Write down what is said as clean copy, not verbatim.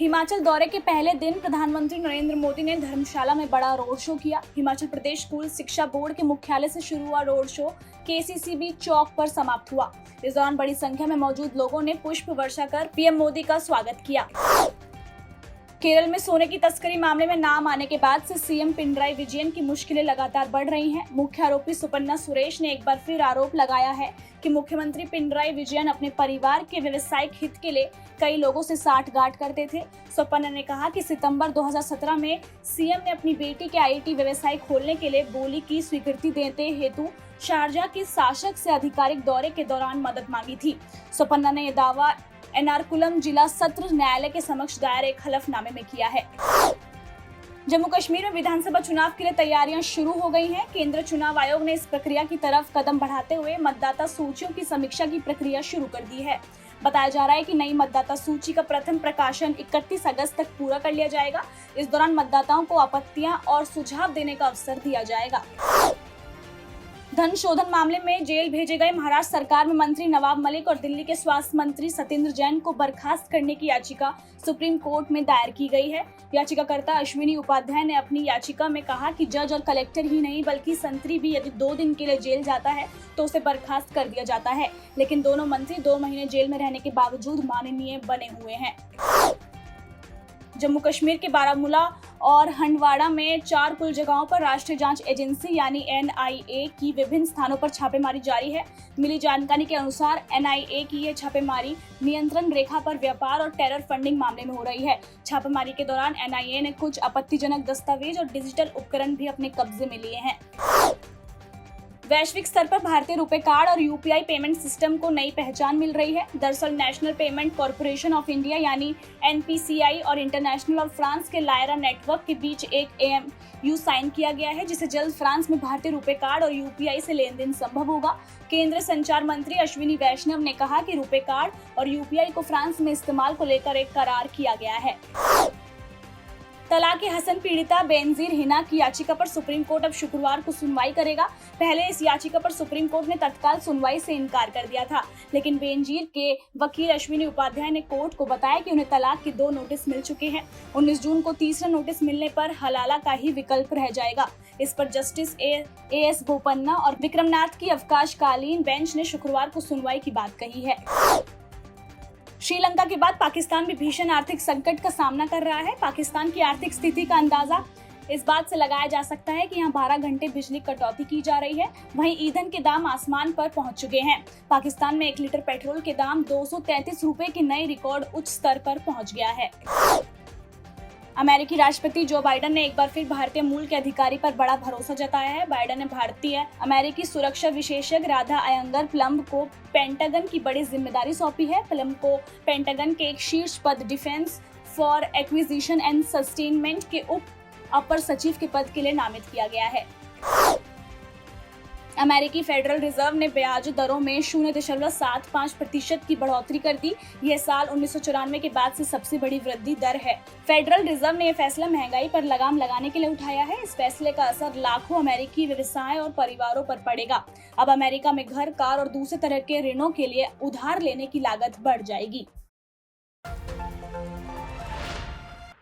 हिमाचल दौरे के पहले दिन प्रधानमंत्री नरेंद्र मोदी ने धर्मशाला में बड़ा रोड शो किया। हिमाचल प्रदेश स्कूल शिक्षा बोर्ड के मुख्यालय से शुरू हुआ रोड शो केसीसीबी चौक पर समाप्त हुआ। इस दौरान बड़ी संख्या में मौजूद लोगों ने पुष्प वर्षा कर पीएम मोदी का स्वागत किया। केरल में सोने की तस्करी मामले में नाम आने के बाद से सीएम पिनराई विजयन की मुश्किलें लगातार बढ़ रही हैं। मुख्य आरोपी सुपन्ना सुरेश ने एक बार फिर आरोप लगाया है कि मुख्यमंत्री पिनराई विजयन अपने परिवार के व्यवसायिक हित के लिए कई लोगों से साठगांठ करते थे। सुपन्ना ने कहा कि सितंबर 2017 में सीएम ने अपनी बेटी के आईटी व्यवसाय खोलने के लिए बोली की स्वीकृति देते हेतु शारजाह के शासक से आधिकारिक दौरे के दौरान मदद मांगी थी। सुपन्ना ने यह दावा एर्नाकुलम जिला सत्र न्यायालय के समक्ष दायर एक हलफनामे में किया है। जम्मू कश्मीर में विधानसभा चुनाव के लिए तैयारियां शुरू हो गई हैं। केंद्र चुनाव आयोग ने इस प्रक्रिया की तरफ कदम बढ़ाते हुए मतदाता सूचियों की समीक्षा की प्रक्रिया शुरू कर दी है। बताया जा रहा है कि नई मतदाता सूची का प्रथम प्रकाशन 31 अगस्त तक पूरा कर लिया जाएगा। इस दौरान मतदाताओं को आपत्तियां और सुझाव देने का अवसर दिया जाएगा। धन शोधन मामले में जेल भेजे गए महाराष्ट्र सरकार में मंत्री नवाब मलिक और दिल्ली के स्वास्थ्य मंत्री सत्येंद्र जैन को बर्खास्त करने की याचिका सुप्रीम कोर्ट में दायर की गई है। याचिकाकर्ता अश्विनी उपाध्याय ने अपनी याचिका में कहा कि जज और कलेक्टर ही नहीं बल्कि संतरी भी यदि 2 दिन के लिए जेल जाता है तो उसे बर्खास्त कर दिया जाता है। लेकिन दोनों मंत्री 2 महीने जेल में रहने के बावजूद माननीय बने हुए हैं। जम्मू कश्मीर के बारामूला और हंडवाड़ा में 4 कुल जगहों पर राष्ट्रीय जांच एजेंसी यानी एनआईए की विभिन्न स्थानों पर छापेमारी जारी है। मिली जानकारी के अनुसार एनआईए की यह छापेमारी नियंत्रण रेखा पर व्यापार और टेरर फंडिंग मामले में हो रही है। छापेमारी के दौरान एनआईए ने कुछ आपत्तिजनक दस्तावेज और डिजिटल उपकरण भी अपने कब्जे में लिए हैं। वैश्विक स्तर पर भारतीय रुपए कार्ड और यूपीआई पेमेंट सिस्टम को नई पहचान मिल रही है। दरअसल national payment corporation of India यानी एनपीसीआई और इंटरनेशनल ऑफ फ्रांस के लायरा नेटवर्क के बीच एक एमओयू साइन किया गया है, जिससे जल्द फ्रांस में भारतीय रुपए कार्ड और यूपीआई से लेन देन संभव होगा। केंद्रीय संचार मंत्री अश्विनी वैष्णव ने कहा कि रुपए कार्ड और यूपीआई को फ्रांस में इस्तेमाल को लेकर एक करार किया गया है। तलाक हसन पीड़िता बेनजीर हिना की याचिका पर सुप्रीम कोर्ट अब शुक्रवार को सुनवाई करेगा। पहले इस याचिका पर सुप्रीम कोर्ट ने तत्काल सुनवाई से इनकार कर दिया था, लेकिन बेनजीर के वकील अश्विनी उपाध्याय ने कोर्ट को बताया कि उन्हें तलाक के 2 नोटिस मिल चुके हैं। 19 जून को तीसरा नोटिस मिलने पर हलाला का ही विकल्प रह जाएगा। इस पर जस्टिस एएस बोपन्ना और विक्रमनाथ की अवकाशकालीन बेंच ने शुक्रवार को सुनवाई की बात कही है। श्रीलंका के बाद पाकिस्तान भी भीषण आर्थिक संकट का सामना कर रहा है। पाकिस्तान की आर्थिक स्थिति का अंदाजा इस बात से लगाया जा सकता है कि यहाँ 12 घंटे बिजली कटौती की जा रही है। वहीं ईंधन के दाम आसमान पर पहुंच चुके हैं। पाकिस्तान में 1 लीटर पेट्रोल के दाम 233 रुपए के नए रिकॉर्ड उच्च स्तर पर पहुंच गया है। अमेरिकी राष्ट्रपति जो बाइडेन ने एक बार फिर भारतीय मूल के अधिकारी पर बड़ा भरोसा जताया है। बाइडेन ने भारतीय अमेरिकी सुरक्षा विशेषज्ञ राधा अयंगर प्लम्ब को पेंटागन की बड़ी जिम्मेदारी सौंपी है। प्लम्ब को पेंटागन के एक शीर्ष पद defence for acquisition and sustainment के उप अपर सचिव के पद के लिए नामित किया गया है। अमेरिकी फेडरल रिजर्व ने ब्याज दरों में 0.75% की बढ़ोतरी कर दी। यह साल 1994 के बाद से सबसे बड़ी वृद्धि दर है। फेडरल रिजर्व ने यह फैसला महंगाई पर लगाम लगाने के लिए उठाया है। इस फैसले का असर लाखों अमेरिकी व्यवसाय और परिवारों पर पड़ेगा। अब अमेरिका में घर, कार और दूसरे तरह के ऋणों के लिए उधार लेने की लागत बढ़ जाएगी।